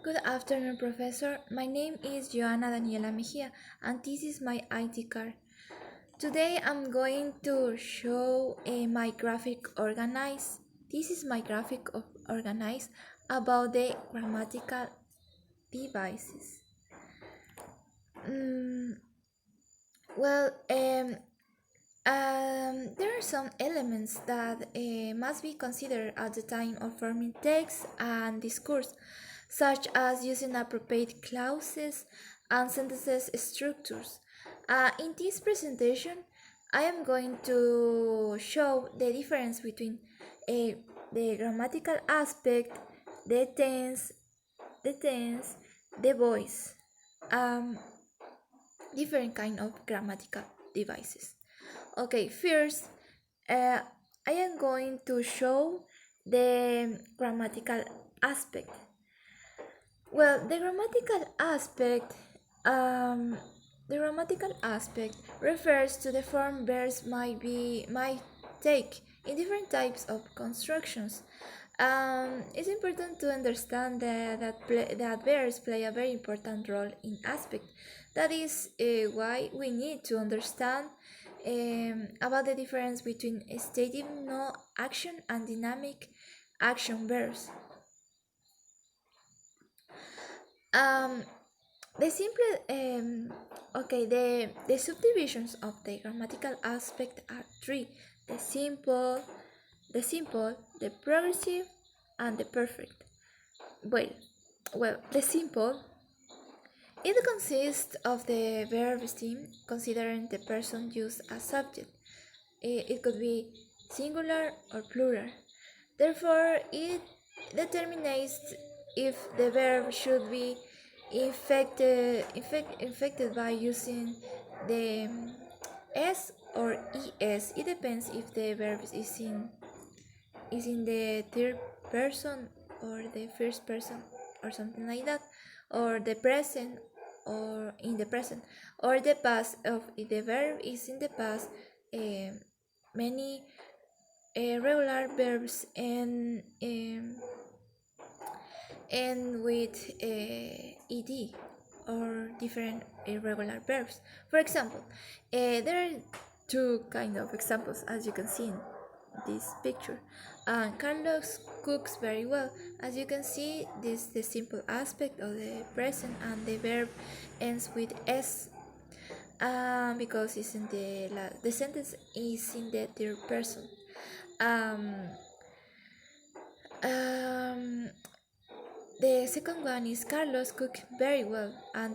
Good afternoon, Professor. My name is Joana Daniela Mejia, and this is my ID card. Today I'm going to show my graphic organize. This is my graphic organize about the grammatical devices. Mm, well, there are some elements that must be considered at the time of forming text and discourse, such as using appropriate clauses and sentences structures. In this presentation, I am going to show the difference between uh, the grammatical aspect, the tense, the voice, um, different kind of grammatical devices. Okay, first, I am going to show the grammatical aspect. Well, um, the grammatical aspect refers to the form verbs might take in different types of constructions. It's important to understand that verbs play a very important role in aspect. That is why we need to understand about the difference between stative no action and dynamic action verbs. Um, the simple okay the subdivisions of the grammatical aspect are three: the progressive, and the perfect. Well, the simple, it consists of the verb stem considering the person used as subject. It could be singular or plural. Therefore, it determines if the verb should be infected by using the s or es. It depends if the verb is in the third person or the first person or something like that, or the present or in the present, or the past of if the verb is in the past. Many regular verbs and with ed or different irregular verbs. For example, there are two kind of examples as you can see in this picture. Carlos cooks very well. As you can see, this the simple aspect of the present, and the verb ends with s because it's in the sentence is in the third person. Um, um, the second one is Carlos cooked very well, and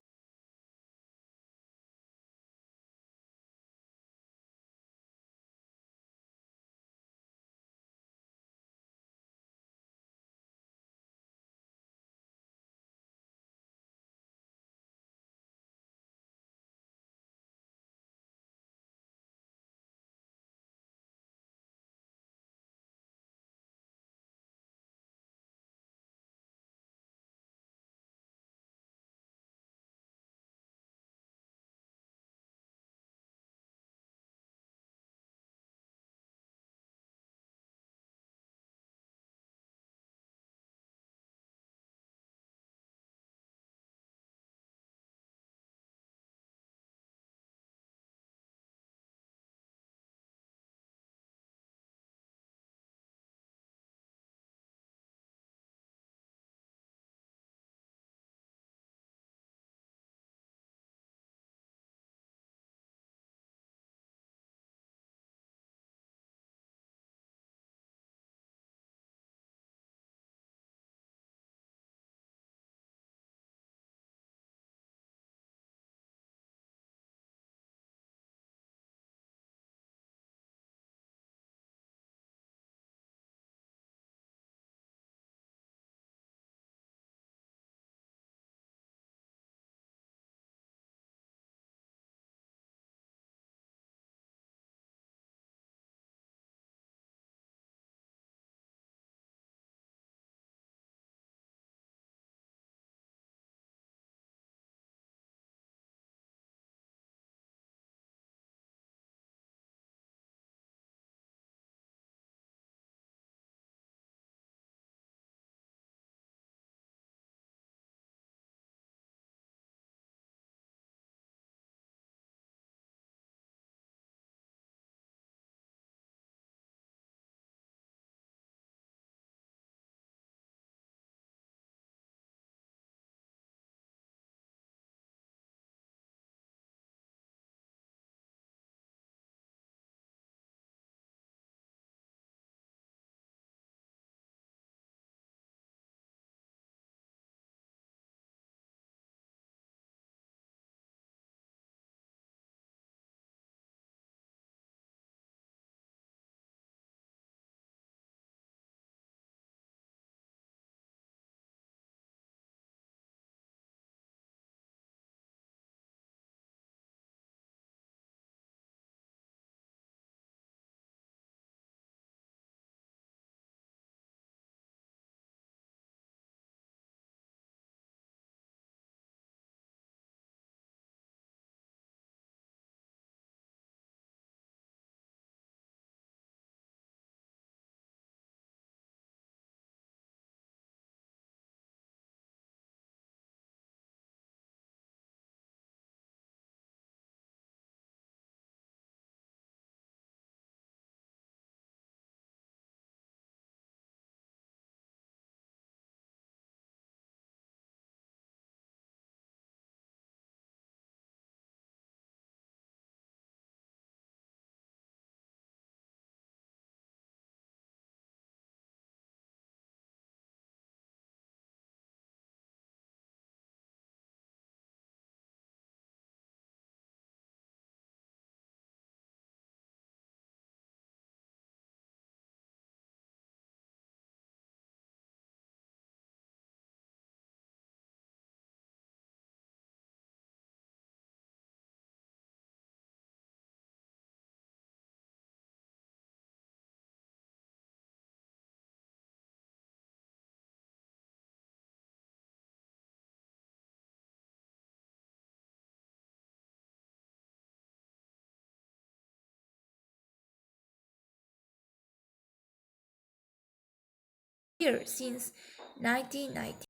here since 1990.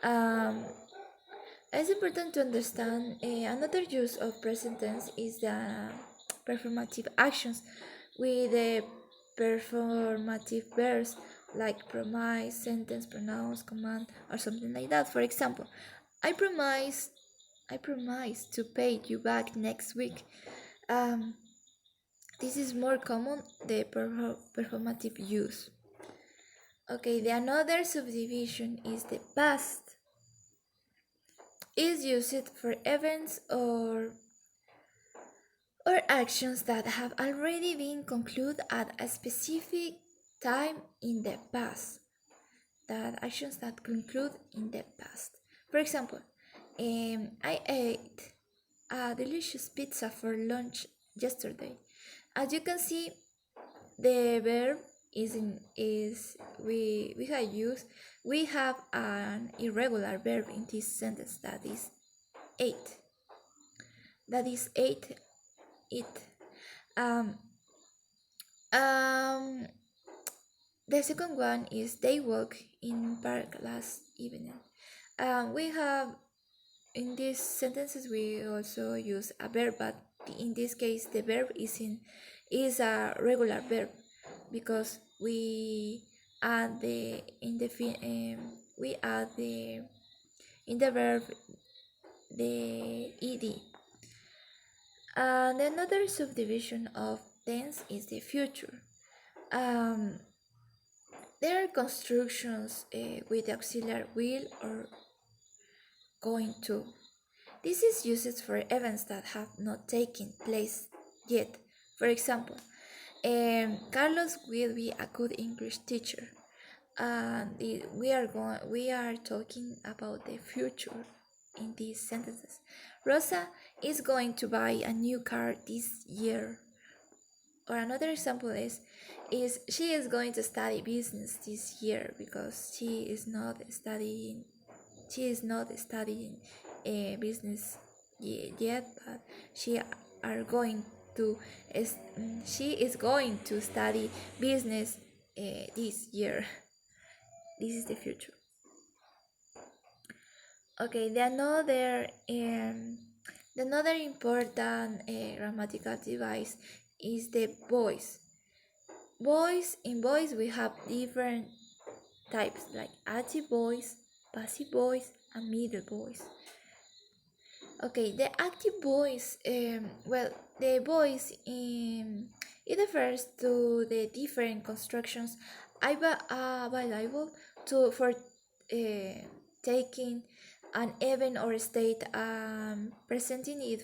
Um, it's important to understand another use of present tense is the performative actions with the performative verbs like promise, sentence, pronounce, command, or something like that. For example, I promise, I promise to pay you back next week. Um, this is more common the performative use. Okay, the another subdivision is the past. Is used for events or actions that have already been concluded at a specific time in the past. That actions that conclude in the past. For example, I ate a delicious pizza for lunch yesterday. As you can see, the verb is we have used we have an irregular verb in this sentence that is ate. That is ate it. Um, um, the second one is they walk in park last evening. We have in these sentences we also use a verb, but in this case the verb is a regular verb because we add the in the we add the in the verb the ed. And another subdivision of tense is the future. Um, there are constructions with the auxiliary will or going to. This is used for events that have not taken place yet. For example, Carlos will be a good English teacher. And we are talking about the future in these sentences. Rosa is going to buy a new car this year. Or another example is she is going to study business this year because she is not studying business yet, but she are going to she is going to study business this year. This is the future. Okay, the another important grammatical device is the voice. Voice we have different types like active voice, passive voice, and middle voice. Okay, the active voice, the voice it refers to the different constructions available for taking an event or state presenting it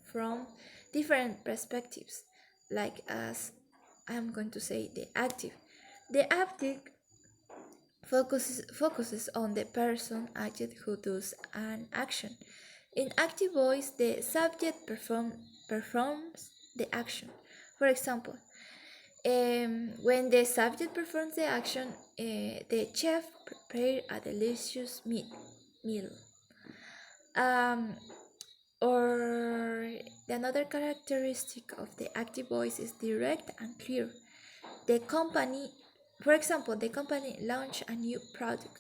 from different perspectives, like as I'm going to say the active. The active focuses on the person acted who does an action. In active voice, the subject performs the action. For example, when the subject performs the action, the chef prepared a delicious meal. Um, or another characteristic of the active voice is direct and clear. The company, for example, the company launched a new product,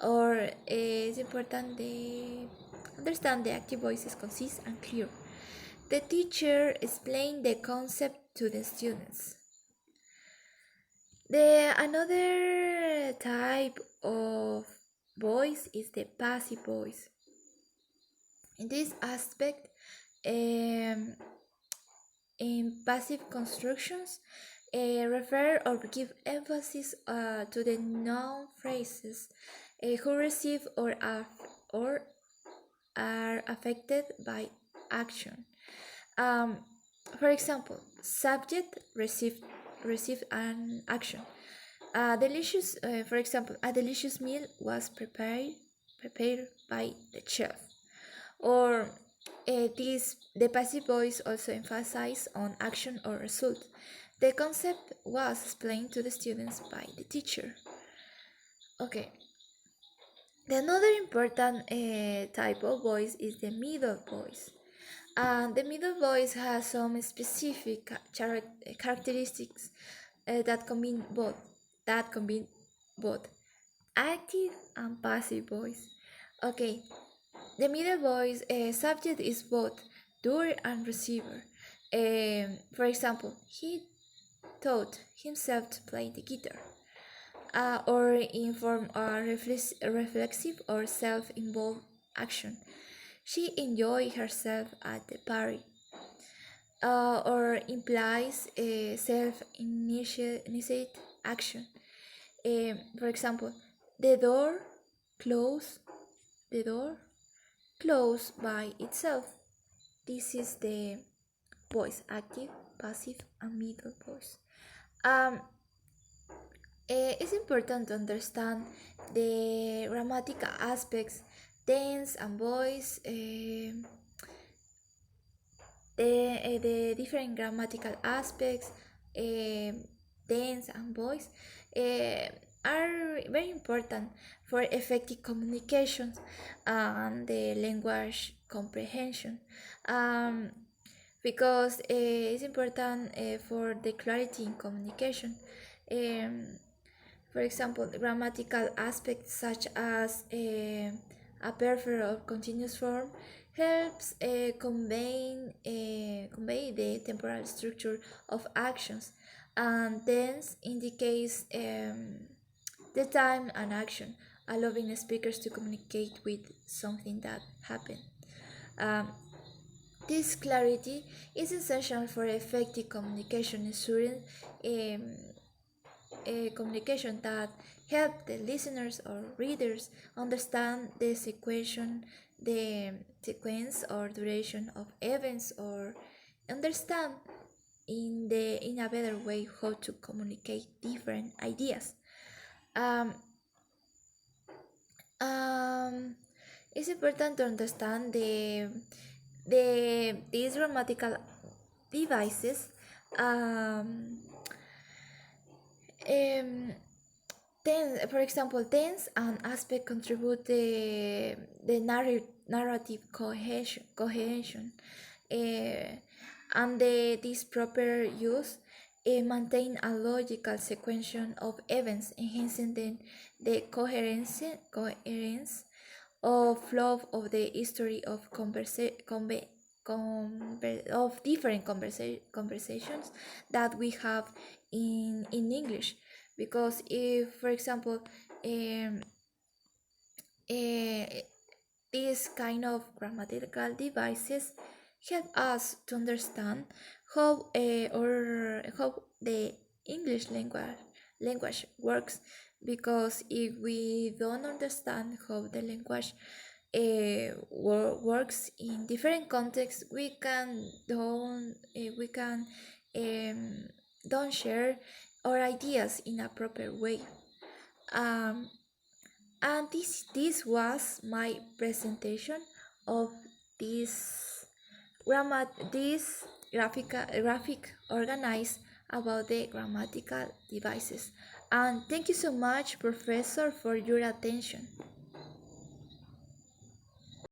or it's important they understand the active voice is concise and clear. The teacher explained the concept to the students. The another type of voice is the passive voice. In this aspect, um, in passive constructions, refer or give emphasis to the noun phrases who receive or are affected by action. Um, for example, subject received an action. For example, a delicious meal was prepared by the chef. Or the passive voice also emphasizes on action or result. The concept was explained to the students by the teacher. Okay. The another important type of voice is the middle voice. The middle voice has some specific characteristics that combine both active and passive voice. Okay, the middle voice subject is both doer and receiver. For example, he taught himself to play the guitar, or in form of reflexive or self-involved action. She enjoyed herself at the party, or implies self-initiated action. For example, the door closed. The door closed by itself. This is the voice: active, passive, and middle voice. Um, it's important to understand the grammatical aspects, tense and voice, the different grammatical aspects, tense and voice, are very important for effective communications and the language comprehension. Um, because it's important for the clarity in communication. Um, for example, grammatical aspects such as a perfect or continuous form helps convey the temporal structure of actions, and tense indicates the time and action, allowing speakers to communicate with something that happened. Um, this clarity is essential for effective communication, ensuring a communication that help the listeners or readers understand the sequence or duration of events, or understand in a better way how to communicate different ideas. Um, um, it's important to understand these grammatical devices. Um, um, for example, tense and aspect contribute the narrative cohesion, and this proper use maintain a logical sequence of events, enhancing the coherence of flow of the history of of different conversations that we have in English. Because if, for example, um, uh, these kind of grammatical devices help us to understand how the English language works. Because if we don't understand how the language works in different contexts, we can don't share our ideas in a proper way. Um, and this was my presentation of this graphic organized about the grammatical devices. And thank you so much, Professor, for your attention.